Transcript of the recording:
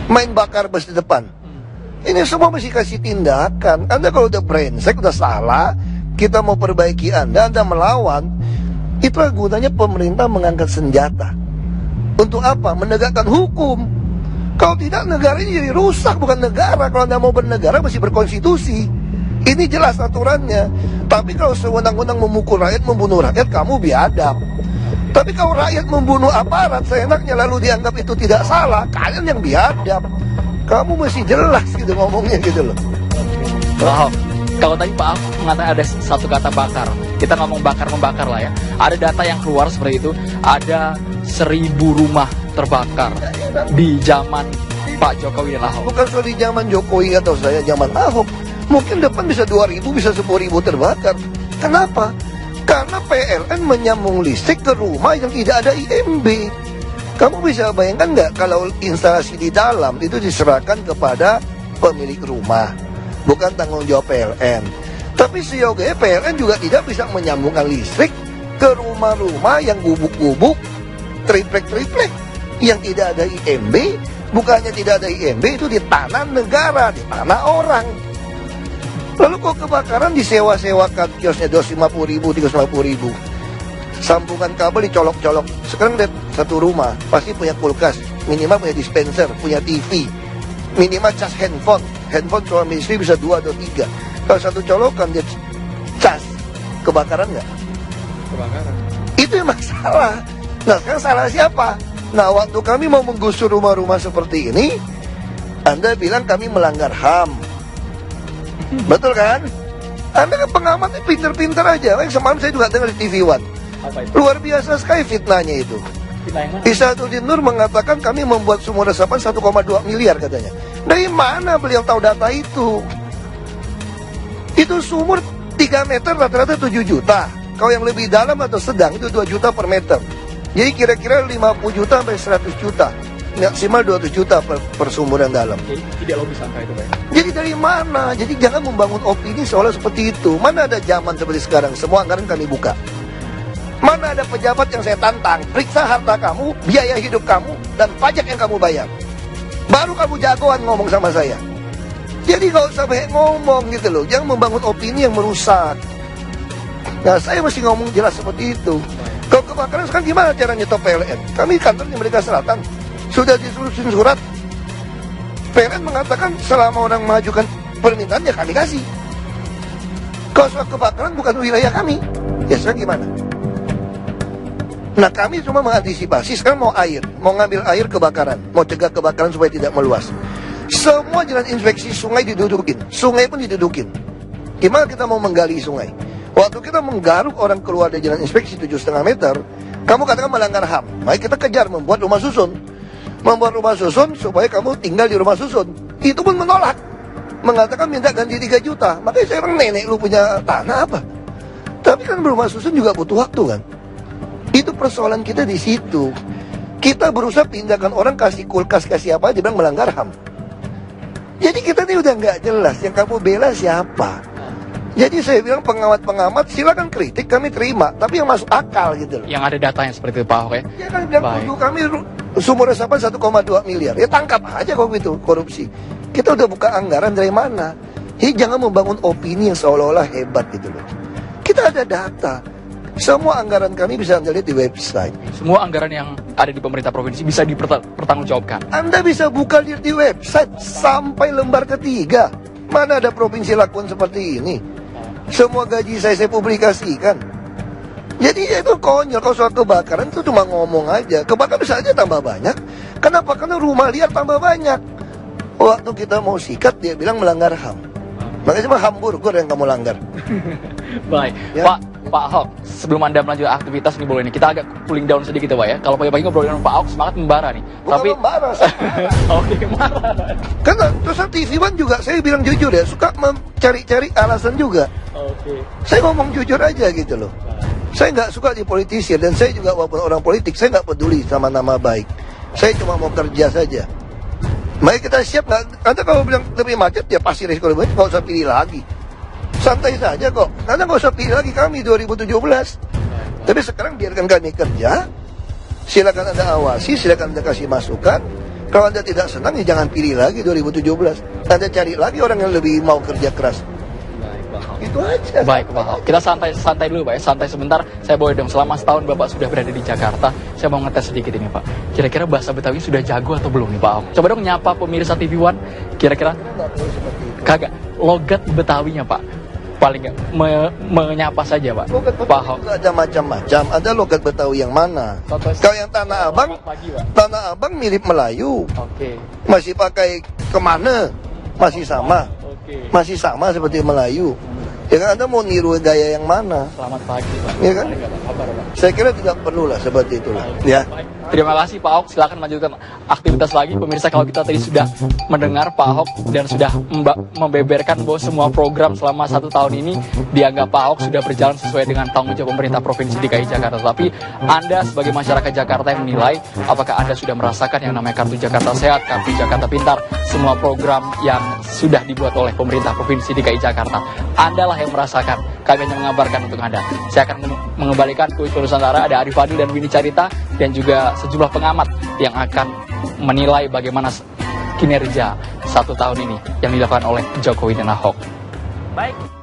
main bakar bus di depan. Ini semua mesti kasih tindakan. Anda kalau udah brengsek, udah salah, kita mau perbaiki Anda melawan. Itulah gunanya pemerintah mengangkat senjata. Untuk apa? Menegakkan hukum. Kalau tidak, negara ini jadi rusak, bukan negara. Kalau Anda mau bernegara, mesti berkonstitusi. Ini jelas aturannya. Tapi kalau sewenang-wenang memukul rakyat, membunuh rakyat, kamu biadab. Tapi kalau rakyat membunuh aparat seenaknya lalu dianggap itu tidak salah, kalian yang biadab. Kamu mesti jelas gitu ngomongnya gitu loh. Wow. Kalau tadi Pak Ahok mengatakan ada satu kata bakar, kita ngomong bakar-membakar lah ya. Ada data yang keluar seperti itu, ada 1.000 rumah terbakar di zaman Pak Jokowi dan Ahok. Bukan soal di zaman Jokowi atau saya zaman Ahok. Mungkin depan bisa 2.000, bisa 10.000 terbakar. Kenapa? Karena PLN menyambung listrik ke rumah yang tidak ada IMB. Kamu bisa bayangkan nggak kalau instalasi di dalam itu diserahkan kepada pemilik rumah, bukan tanggung jawab PLN. Tapi seyogianya PLN juga tidak bisa menyambungkan listrik ke rumah-rumah yang gubuk-gubuk, triplek-triplek, yang tidak ada IMB. Bukannya tidak ada IMB, itu di tanah negara, di tanah orang. Lalu kok kebakaran disewa-sewakan kiosnya 250.000, 350.000. Sambungan kabel dicolok-colok. Sekarang lihat satu rumah pasti punya kulkas, minimal punya dispenser, punya TV, minimal cas handphone. Handphone suami istri bisa 2 atau 3. Kalau satu colokan dia cas, kebakaran nggak? Kebakaran. Itu yang masalah. Nah sekarang salah siapa? Nah waktu kami mau menggusur rumah-rumah seperti ini, Anda bilang kami melanggar HAM. Betul kan? Anda kan pengamatnya pinter-pinter aja. Semalam saya juga dengar di TV One. Apa itu? Luar biasa sekali fitnahnya itu. Kita yang mana? Isaduddin Nur mengatakan kami membuat sumur resapan 1,2 miliar katanya. Dari mana beliau tahu data itu? Itu sumur 3 meter rata-rata 7 juta. Kalau yang lebih dalam atau sedang itu 2 juta per meter. Jadi kira-kira 50 juta sampai 100 juta. Maksimal 200 juta per sumur yang dalam. Jadi tidak logis angka itu Pak. Jadi dari mana? Jadi jangan membangun opini seolah seperti itu. Mana ada zaman seperti sekarang, semua anggaran kami buka. Mana ada pejabat yang saya tantang, periksa harta kamu, biaya hidup kamu, dan pajak yang kamu bayar. Baru kamu jagoan ngomong sama saya. Jadi gak usah banyak ngomong gitu loh. Jangan membangun opini yang merusak. Nah saya mesti ngomong jelas seperti itu. Kalau kebakaran sekarang gimana cara nyetop PLN? Kami kantornya Merdeka Selatan sudah disusun surat. PLN mengatakan selama orang mengajukan permintaan ya kami kasih. Kalau soal kebakaran bukan wilayah kami, ya sekarang gimana? Nah kami cuma mengantisipasi. Sekarang mau air, mau ngambil air kebakaran, mau cegah kebakaran supaya tidak meluas. Semua jalan inspeksi sungai didudukin, sungai pun didudukin. Gimana kita mau menggali sungai? Waktu kita menggaruk orang keluar dari jalan inspeksi 7,5 meter, kamu katakan melanggar HAM. Mari kita kejar membuat rumah susun. Membuat rumah susun supaya kamu tinggal di rumah susun. Itu pun menolak. Mengatakan minta ganti 3 juta. Makanya saya bilang, nenek lu punya tanah apa? Tapi kan rumah susun juga butuh waktu kan. Itu persoalan kita di situ. Kita berusaha pindahkan orang, kasih kulkas, kasih apa, dia bilang melanggar HAM. Jadi kita ini udah nggak jelas. Yang kamu bela siapa? Jadi saya bilang pengamat-pengamat silakan kritik, kami terima. Tapi yang masuk akal gitu loh. Yang ada datanya seperti itu Pak Ahok ya. Dia kan bilang untuk kami sumur resapan 1,2 miliar. Ya tangkap aja kalau gitu korupsi. Kita udah buka anggaran dari mana? Jadi jangan membangun opini yang seolah-olah hebat gitu loh. Kita ada data. Semua anggaran kami bisa Anda lihat di website. Semua anggaran yang ada di pemerintah provinsi bisa dipertanggungjawabkan. Anda bisa buka lihat di website sampai lembar ketiga. Mana ada provinsi lakukan seperti ini? Semua gaji saya publikasikan. Jadi itu konyol. Kalau soal kebakaran itu cuma ngomong aja. Kebakaran bisa aja tambah banyak. Kenapa? Karena rumah liar tambah banyak. Waktu kita mau sikat dia bilang melanggar HAM. Makanya cuma hamburger yang kamu langgar. Baik, Ya. Pak Ahok, sebelum Anda melanjutkan aktivitas nih boleh nih, kita agak cooling down sedikit ya Pak ya. Kalau pagi-pagi ngobrol dengan Pak Ahok semangat membara nih. Bukan Tapi membara, saya marah. Oke, marah. Karena terus TV One juga saya bilang jujur ya, suka mencari-cari alasan juga. Oke. Saya ngomong jujur aja gitu loh. Saya nggak suka dipolitisir dan saya juga walaupun orang politik saya nggak peduli sama nama baik. Saya cuma mau kerja saja. Mari kita siap nggak? Anda kalau bilang lebih macet ya pasti resiko lebih macet, nggak usah pilih lagi. Santai saja kok. Anda nggak usah pilih lagi kami 2017. Tapi sekarang biarkan kami kerja. Silakan Anda awasi, silakan Anda kasih masukan. Kalau Anda tidak senang, ya jangan pilih lagi 2017. Anda cari lagi orang yang lebih mau kerja keras. Baik, Pak Ahok. Itu aja. Baik, Pak Ahok. Kita santai dulu, Pak ya. Santai sebentar. Saya boleh dong, selama setahun Bapak sudah berada di Jakarta, saya mau ngetes sedikit ini, Pak. Kira-kira bahasa Betawi sudah jago atau belum nih, Pak Ahok? Coba dong nyapa pemirsa TV One. Kira-kira Nggak perlu seperti itu. kagak logat Betawinya, Pak. Paling nggak menyapa saja, Pak. Logat Pak Betawi Ahok. juga ada macam-macam. Ada logat Betawi yang mana? Contoh- Kalau yang Tanah Abang, Selamat pagi, Pak. Tanah Abang mirip Melayu. Oke. Masih pakai kemana? Masih sama. Oke. Masih sama seperti Melayu. Ya kan, Anda mau niru gaya yang mana? Selamat pagi, Pak. Iya kan? Paling nggak ada kabar, Pak. Saya kira tidak perlu lah seperti itulah. Ya. Baik. Terima kasih Pak Ahok, silakan lanjutkan aktivitas lagi. Pemirsa, kalau kita tadi sudah mendengar Pak Ahok dan sudah membeberkan bahwa semua program selama 1 tahun ini dianggap Pak Ahok sudah berjalan sesuai dengan tanggung jawab pemerintah Provinsi DKI Jakarta. Tapi Anda sebagai masyarakat Jakarta yang menilai apakah Anda sudah merasakan yang namanya Kartu Jakarta Sehat, Kartu Jakarta Pintar, semua program yang sudah dibuat oleh pemerintah Provinsi DKI Jakarta. Anda lah yang merasakan, kami hanya mengabarkan untuk Anda. Saya akan mengembalikan ke Wisma Nusantara, ada Arif Fadil dan Winnie Carita, dan juga sejumlah pengamat yang akan menilai bagaimana kinerja 1 tahun ini yang dilakukan oleh Jokowi dan Ahok. Baik.